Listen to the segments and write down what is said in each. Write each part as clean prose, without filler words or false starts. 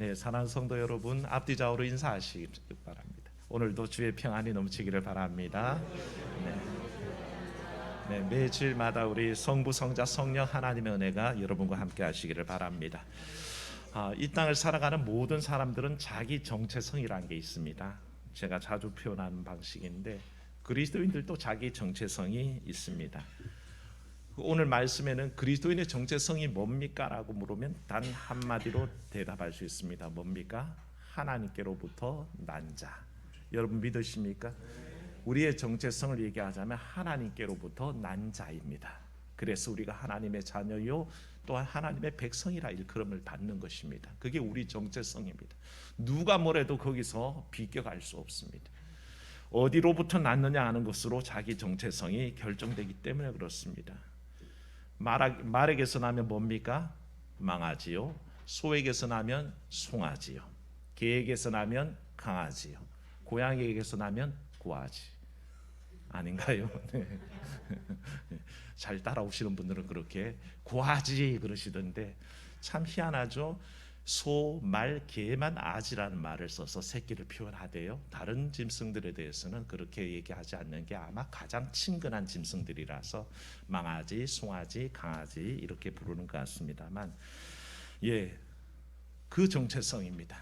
네, 사랑하는 성도 여러분, 앞뒤 좌우로 인사하시기 바랍니다. 오늘도 주의 평안이 넘치기를 바랍니다. 매주일마다 우리 성부, 성자, 성령 하나님의 은혜가 여러분과 함께 하시기를 바랍니다. 이 땅을 살아가는 모든 사람들은 자기 정체성이라는 게 있습니다. 제가 자주 표현하는 방식인데 그리스도인들도 자기 정체성이 있습니다. 오늘 말씀에는 그리스도인의 정체성이 뭡니까? 라고 물으면 단 한마디로 대답할 수 있습니다. 뭡니까? 하나님께로부터 난 자. 여러분 믿으십니까? 우리의 정체성을 얘기하자면 하나님께로부터 난 자입니다. 그래서 우리가 하나님의 자녀요 또한 하나님의 백성이라 일컬음을 받는 것입니다. 그게 우리 정체성입니다. 누가 뭐래도 거기서 비껴갈 수 없습니다. 어디로부터 났느냐 하는 것으로 자기 정체성이 결정되기 때문에 그렇습니다. 말에게서 나면 뭡니까? 망아지요. 소에게서 나면 송아지요. 개에게서 나면 강아지요. 고양이에게서 나면 고아지. 아닌가요? 네. 잘 따라오시는 분들은 그렇게 고아지 그러시던데 참 희한하죠. 소, 말, 개만 아지라는 말을 써서 새끼를 표현하대요. 다른 짐승들에 대해서는 그렇게 얘기하지 않는 게 아마 가장 친근한 짐승들이라서 망아지, 송아지, 강아지 이렇게 부르는 것 같습니다만, 그 정체성입니다.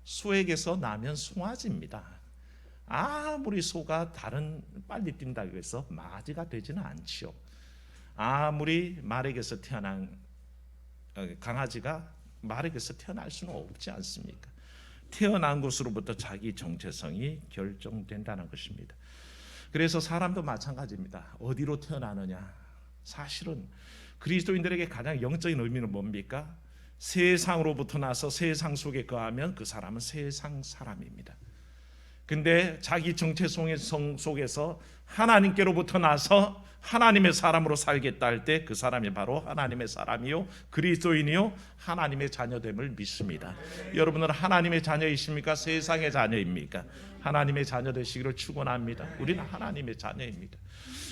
소에게서 나면 송아지입니다. 아무리 소가 빨리 뛴다고 해서 망아지가 되지는 않지요. 아무리 말에게서 태어난 강아지가 말에게서 태어날 수는 없지 않습니까? 태어난 것으로부터 자기 정체성이 결정된다는 것입니다. 그래서 사람도 마찬가지입니다. 어디로 태어나느냐? 사실은 그리스도인들에게 가장 영적인 의미는 뭡니까? 세상으로부터 나서 세상 속에 거하면 그 사람은 세상 사람입니다. 근데 자기 정체성 속에서 하나님께로부터 나서 하나님의 사람으로 살겠다 할 때 그 사람이 바로 하나님의 사람이요 그리스도인이요 하나님의 자녀됨을 믿습니다. 여러분은 하나님의 자녀이십니까? 세상의 자녀입니까? 하나님의 자녀 되시기를 축원합니다. 우리는 하나님의 자녀입니다.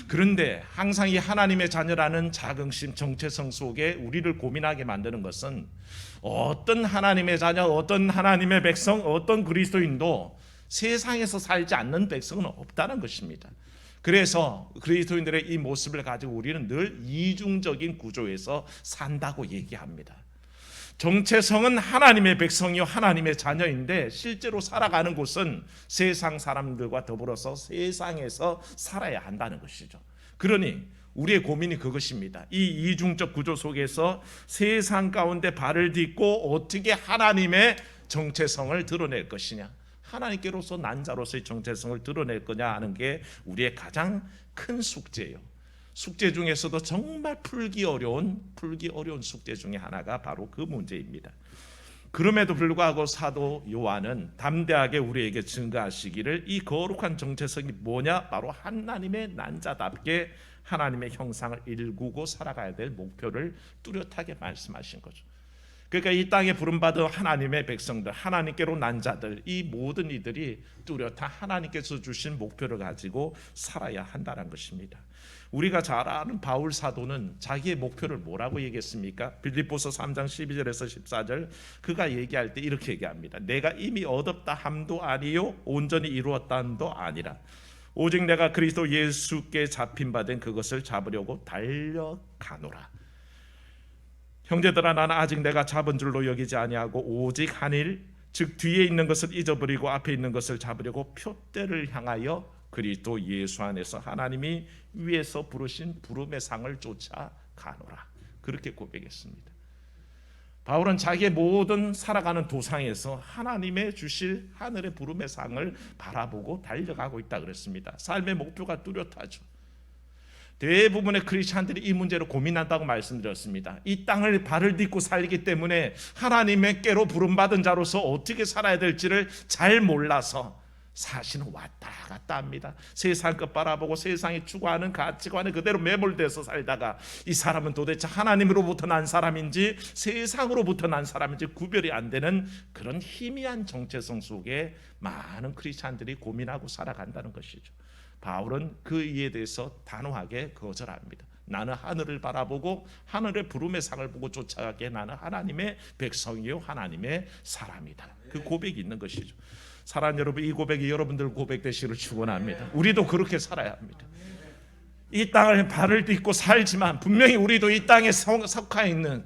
그런데 항상 이 하나님의 자녀라는 자긍심 정체성 속에 우리를 고민하게 만드는 것은 어떤 하나님의 자녀, 어떤 하나님의 백성, 어떤 그리스도인도 세상에서 살지 않는 백성은 없다는 것입니다. 그래서 그리스도인들의 이 모습을 가지고 우리는 늘 이중적인 구조에서 산다고 얘기합니다. 정체성은 하나님의 백성이요 하나님의 자녀인데 실제로 살아가는 곳은 세상 사람들과 더불어서 세상에서 살아야 한다는 것이죠. 그러니 우리의 고민이 그것입니다. 이 이중적 구조 속에서 세상 가운데 발을 딛고 어떻게 하나님의 정체성을 드러낼 것이냐, 하나님께로서 난 자로서의 정체성을 드러낼 거냐 하는 게 우리의 가장 큰 숙제예요. 숙제 중에서도 정말 풀기 어려운 숙제 중에 하나가 바로 그 문제입니다. 그럼에도 불구하고 사도 요한은 담대하게 우리에게 증거하시기를 이 거룩한 정체성이 뭐냐? 바로 하나님의 난 자답게 하나님의 형상을 일구고 살아가야 될 목표를 뚜렷하게 말씀하신 거죠. 그러니까 이 땅에 부름받은 하나님의 백성들, 하나님께로 난 자들, 이 모든 이들이 뚜렷한 하나님께서 주신 목표를 가지고 살아야 한다는 것입니다. 우리가 잘 아는 바울 사도는 자기의 목표를 뭐라고 얘기했습니까? 빌립보서 3장 12절에서 14절 그가 얘기할 때 이렇게 얘기합니다. 내가 이미 얻었다 함도 아니요 온전히 이루었다 함도 아니라 오직 내가 그리스도 예수께 잡힌 바 된 그것을 잡으려고 달려가노라. 형제들아 나는 아직 내가 잡은 줄로 여기지 아니하고 오직 한 일 즉 뒤에 있는 것을 잊어버리고 앞에 있는 것을 잡으려고 표대를 향하여 그리스도 예수 안에서 하나님이 위에서 부르신 부름의 상을 쫓아 가노라. 그렇게 고백했습니다. 바울은 자기의 모든 살아가는 도상에서 하나님의 주실 하늘의 부름의 상을 바라보고 달려가고 있다 그랬습니다. 삶의 목표가 뚜렷하죠. 대부분의 크리스찬들이 이 문제로 고민한다고 말씀드렸습니다. 이 땅을 발을 딛고 살기 때문에 하나님께로 부름받은 자로서 어떻게 살아야 될지를 잘 몰라서 사실은 왔다 갔다 합니다. 세상 것 바라보고 세상이 추구하는 가치관에 그대로 매몰돼서 살다가 이 사람은 도대체 하나님으로부터 난 사람인지 세상으로부터 난 사람인지 구별이 안 되는 그런 희미한 정체성 속에 많은 크리스찬들이 고민하고 살아간다는 것이죠. 바울은 그 이에 대해서 단호하게 거절합니다. 나는 하늘을 바라보고 하늘의 부름의 상을 보고 쫓아가기에 나는 하나님의 백성이요 하나님의 사람이다. 그 고백이 있는 것이죠. 사랑하는 여러분, 이 고백이 여러분들 고백 되시기를 축원합니다. 우리도 그렇게 살아야 합니다. 이 땅을 발을 딛고 살지만 분명히 우리도 이 땅에 속해 있는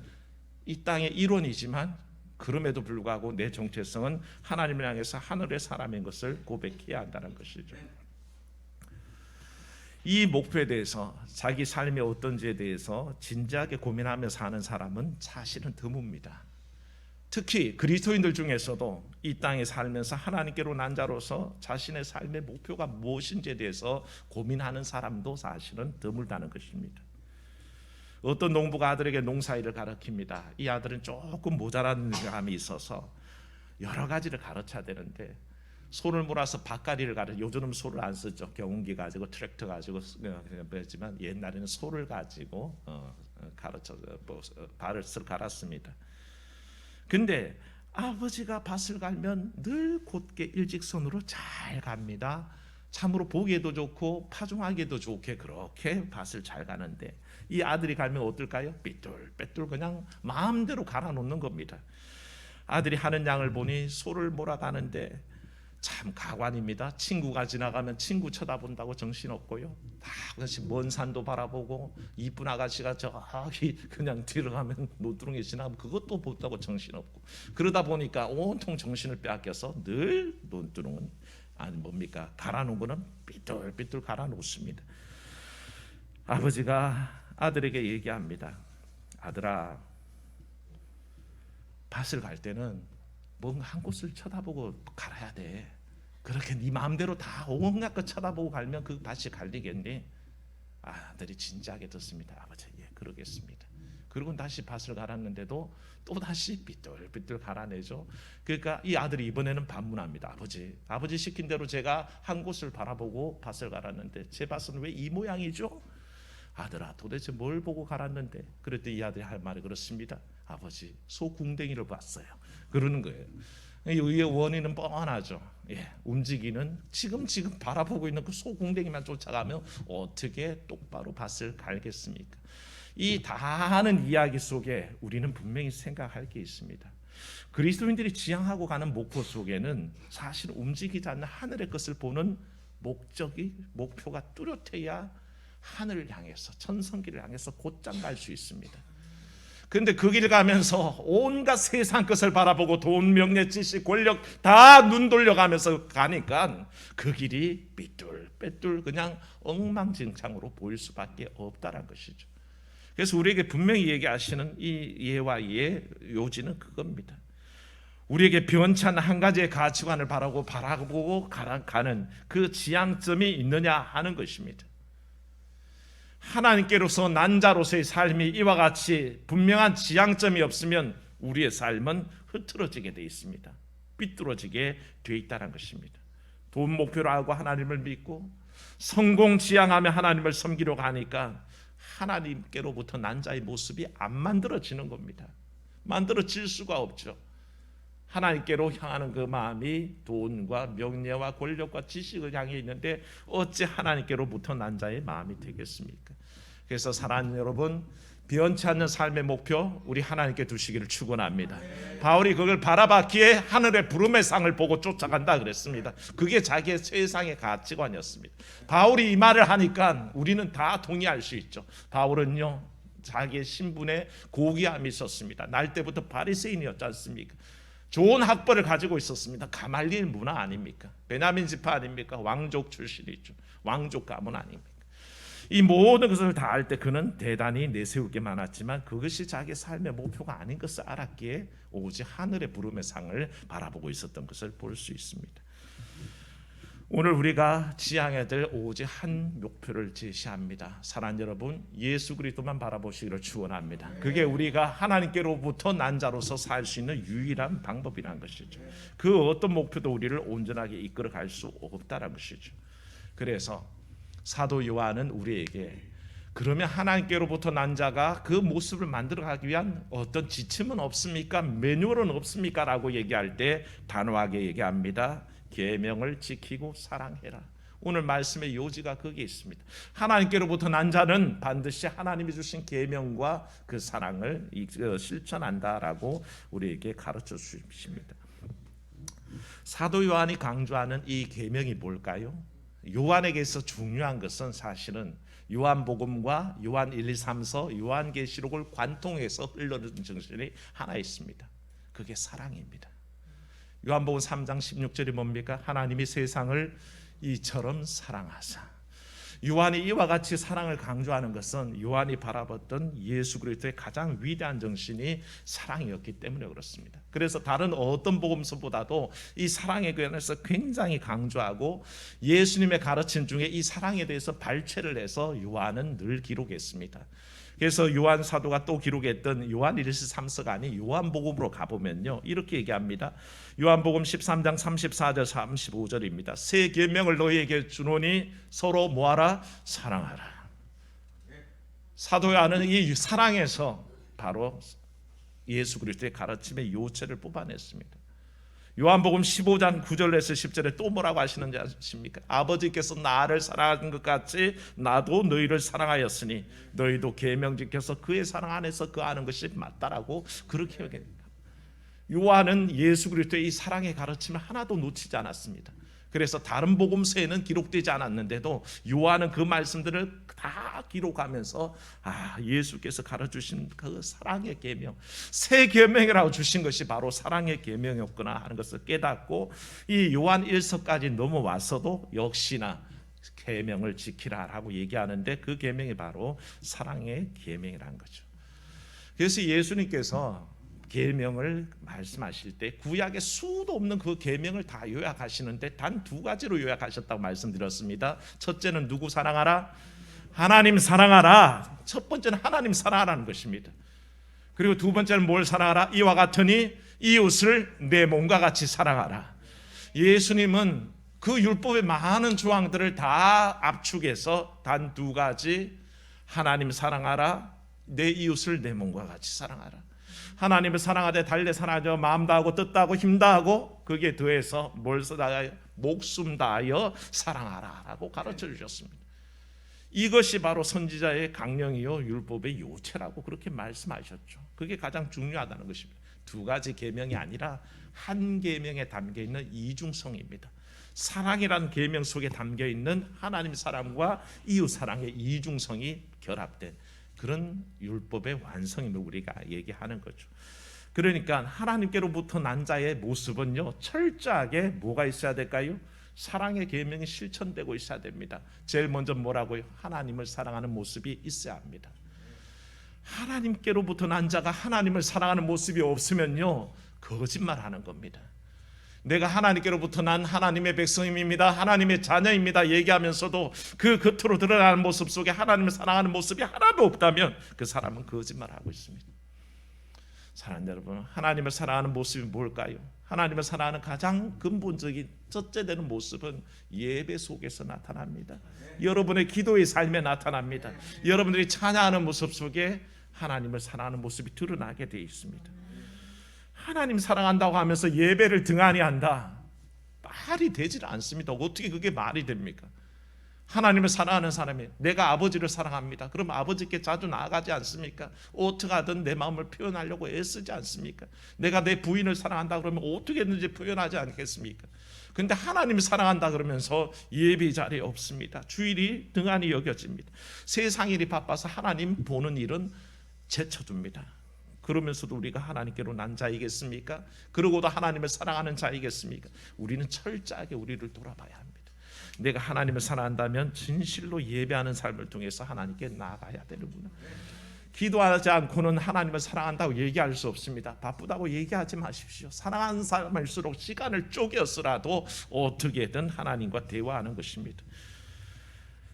이 땅의 일원이지만 그럼에도 불구하고 내 정체성은 하나님을 향해서 하늘의 사람인 것을 고백해야 한다는 것이죠. 이 목표에 대해서 자기 삶이 어떤지에 대해서 진지하게 고민하며 사는 사람은 사실은 드뭅니다. 특히 그리스도인들 중에서도 이 땅에 살면서 하나님께로 난 자로서 자신의 삶의 목표가 무엇인지에 대해서 고민하는 사람도 사실은 드물다는 것입니다. 어떤 농부가 아들에게 농사일을 가르칩니다. 이 아들은 조금 모자란 감이 있어서 여러 가지를 가르쳐야 되는데 소를 몰아서 밭가리를 요즘은 소를 안 쓰죠. 경운기 가지고 트랙터 가지고 했지만 옛날에는 소를 가지고 가르쳐서 밭을 갈았습니다. 근데 아버지가 밭을 갈면 늘 곧게 일직선으로 잘 갑니다. 참으로 보기에도 좋고 파종하기에도 좋게 그렇게 밭을 잘 가는데 이 아들이 갈면 어떨까요? 삐뚤빼뚤 그냥 마음대로 갈아놓는 겁니다. 아들이 하는 양을 보니 소를 몰아가는데 참 가관입니다. 친구가 지나가면 친구 쳐다본다고 정신없고요. 다 그것이 먼 산도 바라보고 이쁜 아가씨가 저기 그냥 뒤로 가면 노두렁이 지나가면 그것도 본다고 정신없고 그러다 보니까 온통 정신을 빼앗겨서 늘 노두렁은 아니 뭡니까? 갈아놓은 거는 삐뚤삐뚤 갈아놓습니다. 아버지가 아들에게 얘기합니다. 아들아, 밭을 갈 때는 뭔가 한 곳을 쳐다보고 갈아야 돼. 그렇게 네 마음대로 다 온갖 것 쳐다보고 갈면 그 밭이 갈리겠니? 아들이 진지하게 듣습니다. 아버지, 예, 그러겠습니다. 그리고 다시 밭을 갈았는데도 또 다시 삐뚤삐뚤 갈아내죠. 그러니까 이 아들이 이번에는 반문합니다. 아버지 시킨 대로 제가 한 곳을 바라보고 밭을 갈았는데 제 밭은 왜 이 모양이죠? 아들아, 도대체 뭘 보고 갈았는데? 그랬더니 이 아들이 할 말이 그렇습니다. 아버지, 소 궁뎅이를 봤어요. 그러는 거예요. 이 원인은 뻔하죠. 예, 움직이는 지금 바라보고 있는 그 소 궁뎅이만 쫓아가면 어떻게 똑바로 밭을 갈겠습니까? 이 다 하는 이야기 속에 우리는 분명히 생각할 게 있습니다. 그리스도인들이 지향하고 가는 목표 속에는 사실 움직이지 않는 하늘의 것을 보는 목표가 뚜렷해야 하늘을 향해서 천성길을 향해서 곧장 갈 수 있습니다. 그런데 그 길 가면서 온갖 세상 것을 바라보고 돈, 명예, 지식, 권력 다 눈 돌려가면서 가니까 그 길이 삐뚤빼뚤 그냥 엉망진창으로 보일 수밖에 없다는 것이죠. 그래서 우리에게 분명히 얘기하시는 이 예와 예 요지는 그겁니다. 우리에게 변치 않는 한 가지의 가치관을 바라보고 가는 그 지향점이 있느냐 하는 것입니다. 하나님께로서 난 자로서의 삶이 이와 같이 분명한 지향점이 없으면 우리의 삶은 흐트러지게 되어 있습니다. 삐뚤어지게 되어 있다는 것입니다. 돈 목표로 하고 하나님을 믿고 성공 지향하며 하나님을 섬기려고 하니까 하나님께로부터 난 자의 모습이 안 만들어지는 겁니다. 만들어질 수가 없죠. 하나님께로 향하는 그 마음이 돈과 명예와 권력과 지식을 향해 있는데 어찌 하나님께로부터 난 자의 마음이 되겠습니까? 그래서 사랑하는 여러분, 변치 않는 삶의 목표 우리 하나님께 두시기를 축원합니다. 바울이 그걸 바라봤기에 하늘의 부름의 상을 보고 쫓아간다 그랬습니다. 그게 자기의 세상의 가치관이었습니다. 바울이 이 말을 하니까 우리는 다 동의할 수 있죠. 바울은요, 자기의 신분에 고귀함이 있었습니다. 날 때부터 바리새인이었지 않습니까? 좋은 학벌을 가지고 있었습니다. 가말리엘 문화 아닙니까? 베냐민 지파 아닙니까? 왕족 출신이죠. 왕족 가문 아닙니까? 이 모든 것을 다 알 때 그는 대단히 내세울 게 많았지만 그것이 자기 삶의 목표가 아닌 것을 알았기에 오직 하늘의 부름의 상을 바라보고 있었던 것을 볼 수 있습니다. 오늘 우리가 지향해야 될 오직 한 목표를 제시합니다. 사랑하는 여러분, 예수 그리스도만 바라보시기를 축원합니다. 그게 우리가 하나님께로부터 난 자로서 살 수 있는 유일한 방법이라는 것이죠. 그 어떤 목표도 우리를 온전하게 이끌어 갈 수 없다는 것이죠. 그래서 사도 요한은 우리에게 그러면 하나님께로부터 난 자가 그 모습을 만들어가기 위한 어떤 지침은 없습니까? 매뉴얼은 없습니까? 라고 얘기할 때 단호하게 얘기합니다. 계명을 지키고 사랑해라. 오늘 말씀의 요지가 거기에 있습니다. 하나님께로부터 난 자는 반드시 하나님이 주신 계명과 그 사랑을 실천한다라고 우리에게 가르쳐 주십니다. 사도 요한이 강조하는 이 계명이 뭘까요? 요한에게서 중요한 것은 사실은 요한복음과 요한 1, 2, 3서 요한계시록을 관통해서 흘러는 정신이 하나 있습니다. 그게 사랑입니다. 요한복음 3장 16절이 뭡니까? 하나님이 세상을 이처럼 사랑하사. 요한이 이와 같이 사랑을 강조하는 것은 요한이 바라봤던 예수 그리스도의 가장 위대한 정신이 사랑이었기 때문에 그렇습니다. 그래서 다른 어떤 복음서보다도 이 사랑에 관해서 굉장히 강조하고 예수님의 가르침 중에 이 사랑에 대해서 발췌를 해서 요한은 늘 기록했습니다. 그래서 요한 사도가 또 기록했던 요한 1서 3서가 아닌 요한복음으로 가보면요, 이렇게 얘기합니다. 요한복음 13장 34절 35절입니다. 새 계명을 너희에게 주노니 서로 뭐하라? 사랑하라. 사도 요한은 이 사랑에서 바로 예수 그리스도의 가르침의 요체를 뽑아냈습니다. 요한복음 15장 9절에서 10절에 또 뭐라고 하시는지 아십니까? 아버지께서 나를 사랑하는 것 같이 나도 너희를 사랑하였으니 너희도 계명 지켜서 그의 사랑 안에서 거하는 것이 맞다라고 그렇게 얘기합니다. 요한은 예수 그리스도의 이 사랑의 가르침을 하나도 놓치지 않았습니다. 그래서 다른 복음서에는 기록되지 않았는데도 요한은 그 말씀들을 다 기록하면서 예수께서 가르쳐주신 그 사랑의 계명, 새 계명이라고 주신 것이 바로 사랑의 계명이었구나 하는 것을 깨닫고 이 요한 1서까지 넘어와서도 역시나 계명을 지키라라고 얘기하는데 그 계명이 바로 사랑의 계명이라는 거죠. 그래서 예수님께서 계명을 말씀하실 때 구약에 수도 없는 그 계명을 다 요약하시는데 단 두 가지로 요약하셨다고 말씀드렸습니다. 첫째는 누구 사랑하라? 하나님 사랑하라. 첫 번째는 하나님 사랑하라는 것입니다. 그리고 두 번째는 뭘 사랑하라? 이와 같으니 이웃을 내 몸과 같이 사랑하라. 예수님은 그 율법의 많은 조항들을 다 압축해서 단 두 가지, 하나님 사랑하라, 내 이웃을 내 몸과 같이 사랑하라. 하나님을 사랑하되 달래 사랑하죠. 마음 다하고 뜻 다하고 힘 다하고 거기에 더해서 뭘 다하여? 목숨 다하여 사랑하라라고 가르쳐 주셨습니다. 이것이 바로 선지자의 강령이요 율법의 요체라고 그렇게 말씀하셨죠. 그게 가장 중요하다는 것입니다. 두 가지 계명이 아니라 한 계명에 담겨 있는 이중성입니다. 사랑이라는 계명 속에 담겨 있는 하나님 사랑과 이웃 사랑의 이중성이 결합된 그런 율법의 완성임을 우리가 얘기하는 거죠. 그러니까 하나님께로부터 난 자의 모습은요 철저하게 뭐가 있어야 될까요? 사랑의 계명이 실천되고 있어야 됩니다. 제일 먼저 뭐라고요? 하나님을 사랑하는 모습이 있어야 합니다. 하나님께로부터 난 자가 하나님을 사랑하는 모습이 없으면요 거짓말하는 겁니다. 내가 하나님께로부터 난 하나님의 백성입니다, 하나님의 자녀입니다 얘기하면서도 그 겉으로 드러나는 모습 속에 하나님을 사랑하는 모습이 하나도 없다면 그 사람은 거짓말하고 있습니다. 사랑하는 여러분, 하나님을 사랑하는 모습이 뭘까요? 하나님을 사랑하는 가장 근본적인 첫째 되는 모습은 예배 속에서 나타납니다. 여러분의 기도의 삶에 나타납니다. 여러분들이 찬양하는 모습 속에 하나님을 사랑하는 모습이 드러나게 되어 있습니다. 하나님 사랑한다고 하면서 예배를 등한히 한다, 말이 되질 않습니다. 어떻게 그게 말이 됩니까? 하나님을 사랑하는 사람이 내가 아버지를 사랑합니다. 그럼 아버지께 자주 나아가지 않습니까? 어떻게 하든 내 마음을 표현하려고 애쓰지 않습니까? 내가 내 부인을 사랑한다 그러면 어떻게든지 표현하지 않겠습니까? 근데 하나님을 사랑한다 그러면서 예배 자리에 없습니다. 주일이 등한히 여겨집니다. 세상 일이 바빠서 하나님 보는 일은 제쳐둡니다. 그러면서도 우리가 하나님께로 난 자이겠습니까? 그러고도 하나님을 사랑하는 자이겠습니까? 우리는 철저하게 우리를 돌아봐야 합니다. 내가 하나님을 사랑한다면 진실로 예배하는 삶을 통해서 하나님께 나아가야 되는구나. 기도하지 않고는 하나님을 사랑한다고 얘기할 수 없습니다. 바쁘다고 얘기하지 마십시오. 사랑하는 사람일수록 시간을 쪼개서라도 어떻게든 하나님과 대화하는 것입니다.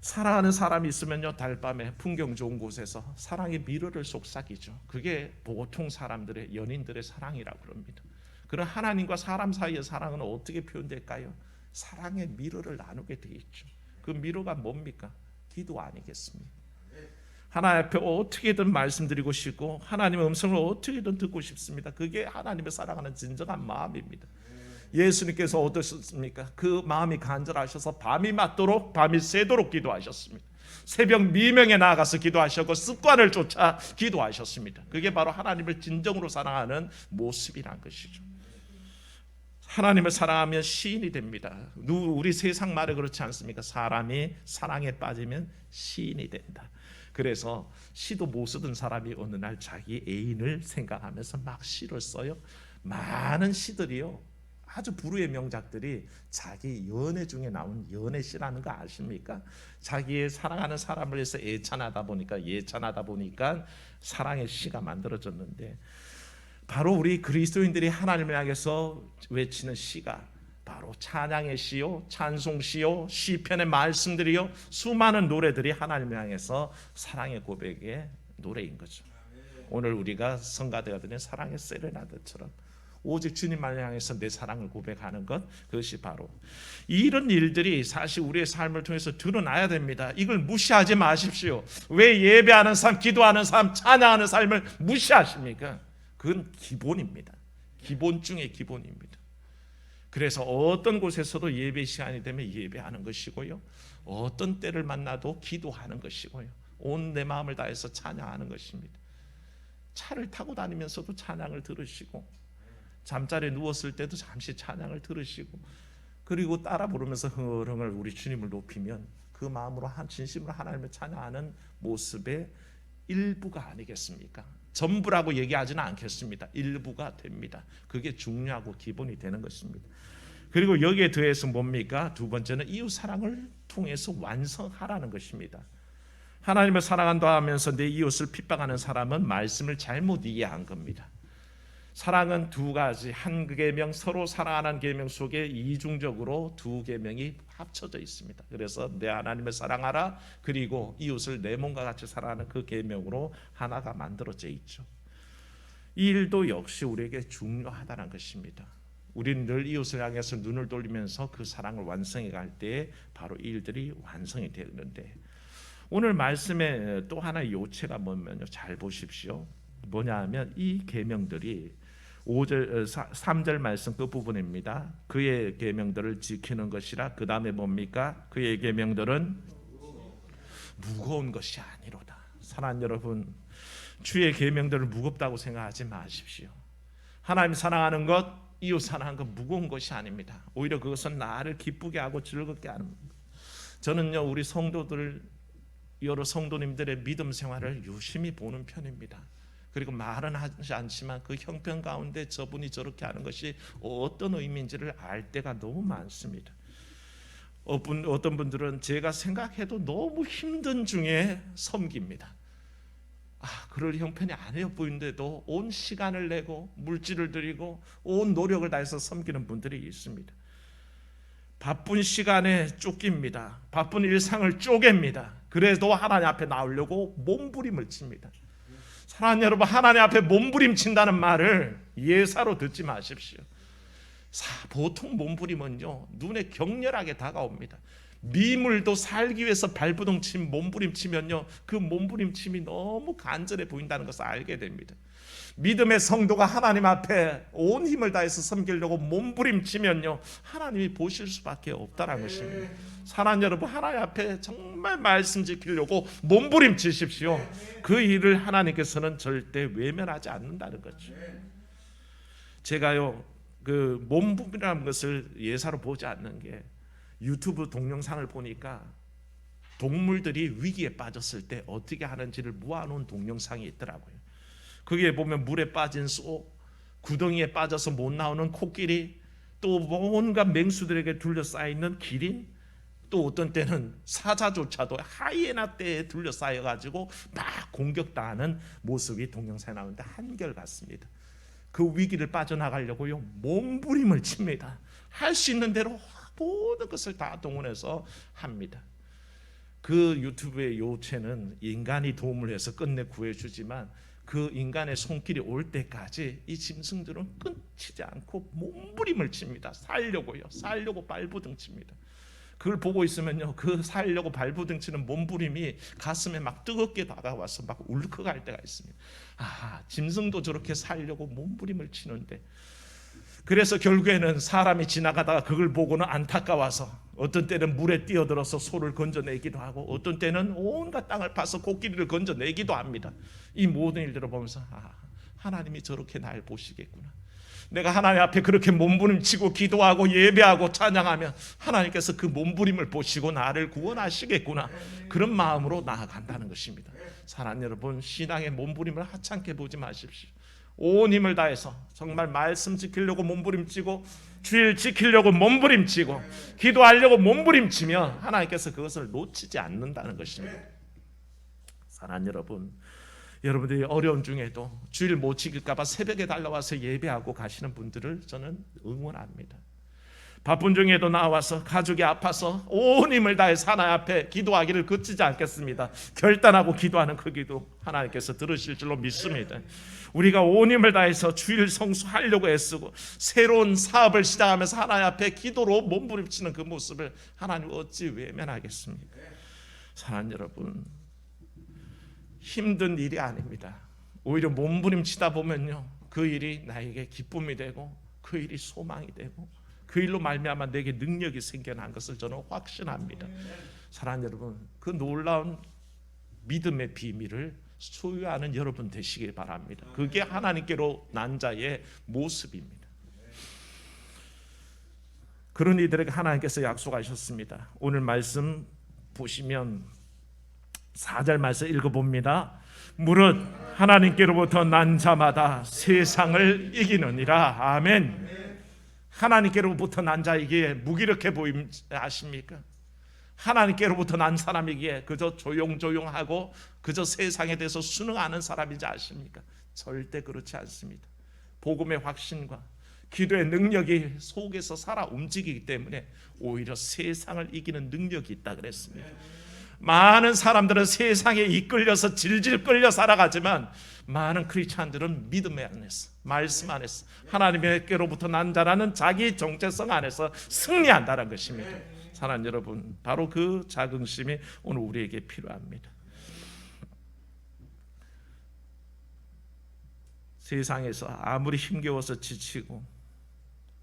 사랑하는 사람이 있으면요 달밤에 풍경 좋은 곳에서 사랑의 미로를 속삭이죠. 그게 보통 사람들의 연인들의 사랑이라고 그럽니다. 그런 하나님과 사람 사이의 사랑은 어떻게 표현될까요? 사랑의 미로를 나누게 되어 있죠. 그 미로가 뭡니까? 기도 아니겠습니까? 하나님 앞에 어떻게든 말씀드리고 싶고 하나님의 음성을 어떻게든 듣고 싶습니다. 그게 하나님을 사랑하는 진정한 마음입니다. 예수님께서 어떠셨습니까? 그 마음이 간절하셔서 밤이 맞도록 밤이 새도록 기도하셨습니다. 새벽 미명에 나아가서 기도하셨고 습관을 쫓아 기도하셨습니다. 그게 바로 하나님을 진정으로 사랑하는 모습이란 것이죠. 하나님을 사랑하면 시인이 됩니다. 우리 세상 말에 그렇지 않습니까? 사람이 사랑에 빠지면 시인이 된다. 그래서 시도 못 쓰던 사람이 어느 날 자기 애인을 생각하면서 막 시를 써요. 많은 시들이요, 아주 불후의 명작들이 자기 연애 중에 나온 연애시라는 거 아십니까? 자기의 사랑하는 사람을 위해서 예찬하다 보니까 사랑의 시가 만들어졌는데, 바로 우리 그리스도인들이 하나님을 향해서 외치는 시가 바로 찬양의 시요, 찬송 시요, 시편의 말씀들이요, 수많은 노래들이 하나님을 향해서 사랑의 고백의 노래인 거죠. 오늘 우리가 성가대가 드린 사랑의 세레나데처럼 오직 주님만을 향해서 내 사랑을 고백하는 것, 그것이 바로 이런 일들이 사실 우리의 삶을 통해서 드러나야 됩니다. 이걸 무시하지 마십시오. 왜 예배하는 삶, 기도하는 삶, 찬양하는 삶을 무시하십니까? 그건 기본입니다. 기본 중에 기본입니다. 그래서 어떤 곳에서도 예배 시간이 되면 예배하는 것이고요, 어떤 때를 만나도 기도하는 것이고요, 온 내 마음을 다해서 찬양하는 것입니다. 차를 타고 다니면서도 찬양을 들으시고, 잠자리에 누웠을 때도 잠시 찬양을 들으시고, 그리고 따라 부르면서 흥얼흥얼 우리 주님을 높이면 그 마음으로 진심으로 하나님을 찬양하는 모습의 일부가 아니겠습니까? 전부라고 얘기하지는 않겠습니다. 일부가 됩니다. 그게 중요하고 기본이 되는 것입니다. 그리고 여기에 더해서 뭡니까? 두 번째는 이웃 사랑을 통해서 완성하라는 것입니다. 하나님을 사랑한다 하면서 내 이웃을 핍박하는 사람은 말씀을 잘못 이해한 겁니다. 사랑은 두 가지, 한 계명, 서로 사랑하는 계명 속에 이중적으로 두 계명이 합쳐져 있습니다. 그래서 내 하나님을 사랑하라, 그리고 이웃을 내 몸과 같이 사랑하는 그 계명으로 하나가 만들어져 있죠. 이 일도 역시 우리에게 중요하다는 것입니다. 우리는 늘 이웃을 향해서 눈을 돌리면서 그 사랑을 완성해 갈 때에 바로 이 일들이 완성이 되는데, 오늘 말씀에 또 하나의 요체가 뭐냐면요, 잘 보십시오. 뭐냐 하면 이 계명들이 3절 말씀 끝부분입니다. 그의 계명들을 지키는 것이라. 그 다음에 뭡니까? 그의 계명들은 무거운 것이 아니로다. 사랑하는 여러분, 주의 계명들을 무겁다고 생각하지 마십시오. 하나님 사랑하는 것, 이웃 사랑하는 것 무거운 것이 아닙니다. 오히려 그것은 나를 기쁘게 하고 즐겁게 하는 겁니다. 저는요, 우리 성도들, 여러 성도님들의 믿음 생활을 유심히 보는 편입니다. 그리고 말은 하지 않지만 그 형편 가운데 저분이 저렇게 하는 것이 어떤 의미인지를 알 때가 너무 많습니다. 어떤 분들은 제가 생각해도 너무 힘든 중에 섬깁니다. 그럴 형편이 아니어 보이는데도 온 시간을 내고 물질을 들이고 온 노력을 다해서 섬기는 분들이 있습니다. 바쁜 시간에 쫓깁니다. 바쁜 일상을 쪼갭니다. 그래도 하나님 앞에 나오려고 몸부림을 칩니다. 사랑하는 여러분, 하나님 앞에 몸부림친다는 말을 예사로 듣지 마십시오. 보통 몸부림은요, 눈에 격렬하게 다가옵니다. 미물도 살기 위해서 발부둥침 몸부림치면요, 그 몸부림침이 너무 간절해 보인다는 것을 알게 됩니다. 믿음의 성도가 하나님 앞에 온 힘을 다해서 섬기려고 몸부림치면요, 하나님이 보실 수밖에 없다는 것입니다. 사랑하는 여러분, 하나님 앞에 정말 말씀 지키려고 몸부림치십시오. 그 일을 하나님께서는 절대 외면하지 않는다는 거죠. 제가요, 그 몸부림이라는 것을 예사로 보지 않는 게, 유튜브 동영상을 보니까 동물들이 위기에 빠졌을 때 어떻게 하는지를 모아놓은 동영상이 있더라고요. 거기에 보면 물에 빠진 소, 구덩이에 빠져서 못 나오는 코끼리, 또 온갖 맹수들에게 둘러싸여있는 기린, 또 어떤 때는 사자조차도 하이에나 떼에 둘러싸여가지고 막 공격당하는 모습이 동영상에 나오는데 한결같습니다. 그 위기를 빠져나가려고요, 몸부림을 칩니다. 할 수 있는 대로 모든 것을 다 동원해서 합니다. 그 유튜브의 요체는 인간이 도움을 해서 끝내 구해주지만 그 인간의 손길이 올 때까지 이 짐승들은 끊치지 않고 몸부림을 칩니다. 살려고 발부둥칩니다. 그걸 보고 있으면요, 그 살려고 발부둥치는 몸부림이 가슴에 막 뜨겁게 다가와서 막 울컥할 때가 있습니다. 짐승도 저렇게 살려고 몸부림을 치는데, 그래서 결국에는 사람이 지나가다가 그걸 보고는 안타까워서 어떤 때는 물에 뛰어들어서 소를 건져내기도 하고 어떤 때는 온갖 땅을 파서 코끼리를 건져내기도 합니다. 이 모든 일들을 보면서 하나님이 저렇게 날 보시겠구나. 내가 하나님 앞에 그렇게 몸부림치고 기도하고 예배하고 찬양하면 하나님께서 그 몸부림을 보시고 나를 구원하시겠구나. 그런 마음으로 나아간다는 것입니다. 사랑하는 여러분, 신앙의 몸부림을 하찮게 보지 마십시오. 온 힘을 다해서 정말 말씀 지키려고 몸부림치고 주일 지키려고 몸부림치고 기도하려고 몸부림치면 하나님께서 그것을 놓치지 않는다는 것입니다. 사랑하는 여러분, 여러분들이 어려움 중에도 주일 못 지킬까 봐 새벽에 달려와서 예배하고 가시는 분들을 저는 응원합니다. 바쁜 중에도 나와서 가족이 아파서 온 힘을 다해서 하나님 앞에 기도하기를 그치지 않겠습니다. 결단하고 기도하는 그 기도 하나님께서 들으실 줄로 믿습니다. 우리가 온 힘을 다해서 주일 성수하려고 애쓰고 새로운 사업을 시작하면서 하나님 앞에 기도로 몸부림치는 그 모습을 하나님 어찌 외면하겠습니까? 사랑하는 여러분, 힘든 일이 아닙니다. 오히려 몸부림치다 보면요, 그 일이 나에게 기쁨이 되고 그 일이 소망이 되고 그 일로 말미암아 내게 능력이 생겨난 것을 저는 확신합니다. 사랑하는 여러분, 그 놀라운 믿음의 비밀을 소유하는 여러분 되시길 바랍니다. 그게 하나님께로 난 자의 모습입니다. 그런 이들에게 하나님께서 약속하셨습니다. 오늘 말씀 보시면 4절 말씀 읽어봅니다. 무릇 하나님께로부터 난 자마다 세상을 이기느니라. 아멘. 하나님께로부터 난 자이기에 무기력해 보이지 아십니까? 하나님께로부터 난 사람이기에 그저 조용조용하고 그저 세상에 대해서 순응하는 사람이지 아십니까? 절대 그렇지 않습니다. 복음의 확신과 기도의 능력이 속에서 살아 움직이기 때문에 오히려 세상을 이기는 능력이 있다 그랬습니다. 많은 사람들은 세상에 이끌려서 질질 끌려 살아가지만 많은 크리스찬들은 믿음 안에서 말씀 안에서 하나님께로부터 난 자라는 자기 정체성 안에서 승리한다는 것입니다. 사랑하는 여러분, 바로 그 자긍심이 오늘 우리에게 필요합니다. 세상에서 아무리 힘겨워서 지치고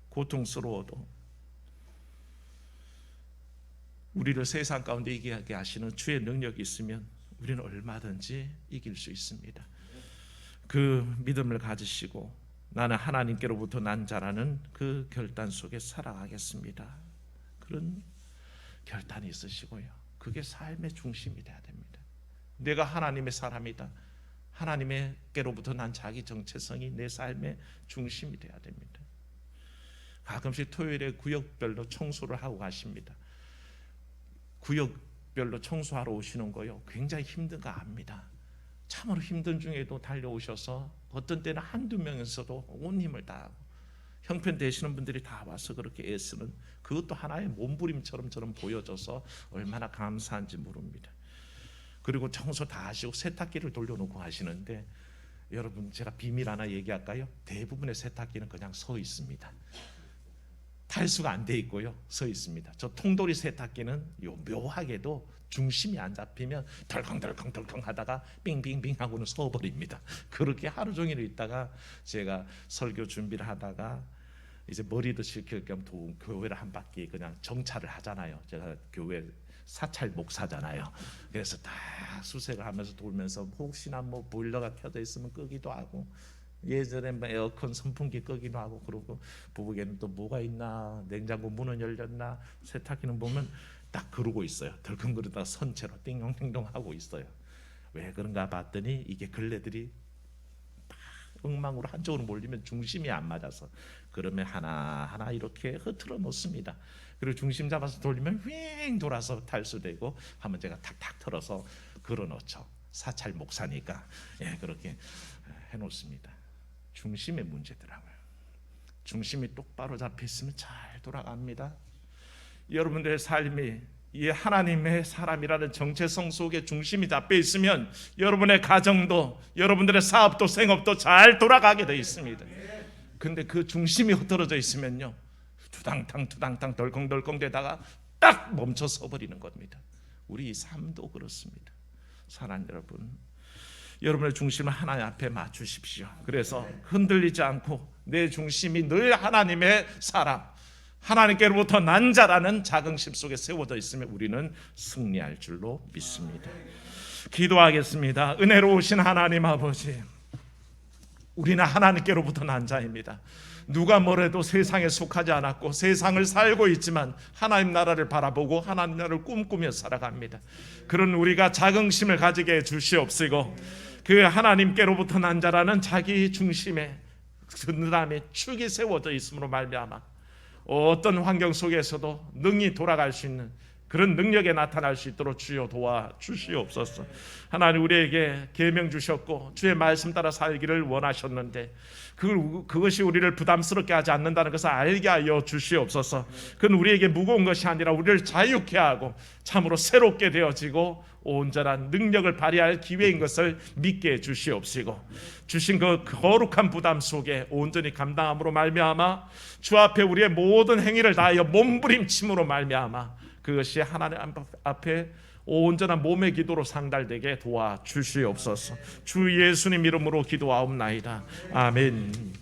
고통스러워도 우리를 세상 가운데 이기게 하시는 주의 능력이 있으면 우리는 얼마든지 이길 수 있습니다. 그 믿음을 가지시고 나는 하나님께로부터 난 자라는 그 결단 속에 살아가겠습니다. 그런 결단이 있으시고요. 그게 삶의 중심이 돼야 됩니다. 내가 하나님의 사람이다. 하나님께로부터 난 자기 정체성이 내 삶의 중심이 돼야 됩니다. 가끔씩 토요일에 구역별로 청소를 하고 가십니다. 구역별로 청소하러 오시는 거요, 굉장히 힘든 거 압니다. 참으로 힘든 중에도 달려오셔서 어떤 때는 한두 명에서도 온 힘을 다하고 형편 되시는 분들이 다 와서 그렇게 애쓰는 그것도 하나의 몸부림처럼 저는 보여져서 얼마나 감사한지 모릅니다. 그리고 청소 다 하시고 세탁기를 돌려놓고 하시는데 여러분, 제가 비밀 하나 얘기할까요? 대부분의 세탁기는 그냥 서 있습니다. 탈수가 안 돼 있고요, 서 있습니다. 저 통돌이 세탁기는 묘하게도 중심이 안 잡히면 덜컹덜컹 하다가 빙빙빙 하고는 서버립니다. 그렇게 하루 종일 있다가 제가 설교 준비를 하다가 이제 머리도 식힐 겸 교회를 한 바퀴 그냥 정찰을 하잖아요. 제가 교회 사찰 목사잖아요. 그래서 다 수색을 하면서 돌면서 혹시나 뭐 보일러가 켜져 있으면 끄기도 하고, 예전에 에어컨 선풍기 끄기도 하고, 그러고 부엌에는 또 뭐가 있나, 냉장고 문은 열렸나, 세탁기는 보면 딱 그러고 있어요. 덜컹거리다가 선체로 띵동띵동 하고 있어요. 왜 그런가 봤더니 이게 걸레들이 엉망으로 한쪽으로 몰리면 중심이 안 맞아서 그러면 하나하나 이렇게 흐트러 놓습니다. 그리고 중심 잡아서 돌리면 윙 돌아서 탈수되고 하면 제가 탁탁 털어서 걸어 놓죠. 사찰 목사니까 그렇게 해놓습니다. 중심의 문제더라고요. 중심이 똑바로 잡혀 있으면 잘 돌아갑니다. 여러분들의 삶이 이 하나님의 사람이라는 정체성 속에 중심이 잡혀 있으면 여러분의 가정도 여러분들의 사업도 생업도 잘 돌아가게 되어 있습니다. 근데 그 중심이 흐트러져 있으면요, 투당탕 덜컹덜컹 되다가 딱 멈춰 서버리는 겁니다. 우리 삶도 그렇습니다. 사랑하는 여러분, 여러분의 중심을 하나님 앞에 맞추십시오. 그래서 흔들리지 않고 내 중심이 늘 하나님의 사람, 하나님께로부터 난 자라는 자긍심 속에 세워져 있으면 우리는 승리할 줄로 믿습니다. 기도하겠습니다. 은혜로우신 하나님 아버지, 우리는 하나님께로부터 난 자입니다. 누가 뭐래도 세상에 속하지 않았고 세상을 살고 있지만 하나님 나라를 바라보고 하나님 나라를 꿈꾸며 살아갑니다. 그런 우리가 자긍심을 가지게 해 주시옵시고, 그 하나님께로부터 난 자라는 자기 중심에 든든함에 축이 세워져 있음으로 말미암아 어떤 환경 속에서도 능히 돌아갈 수 있는 그런 능력에 나타날 수 있도록 주여 도와주시옵소서. 하나님, 우리에게 계명 주셨고 주의 말씀 따라 살기를 원하셨는데 그것이 우리를 부담스럽게 하지 않는다는 것을 알게 하여 주시옵소서. 그건 우리에게 무거운 것이 아니라 우리를 자유케 하고 참으로 새롭게 되어지고 온전한 능력을 발휘할 기회인 것을 믿게 해 주시옵시고, 주신 그 거룩한 부담 속에 온전히 감당함으로 말미암아 주 앞에 우리의 모든 행위를 다하여 몸부림침으로 말미암아 그것이 하나님 앞에 온전한 몸의 기도로 상달되게 도와주시옵소서. 주 예수님 이름으로 기도하옵나이다. 아멘.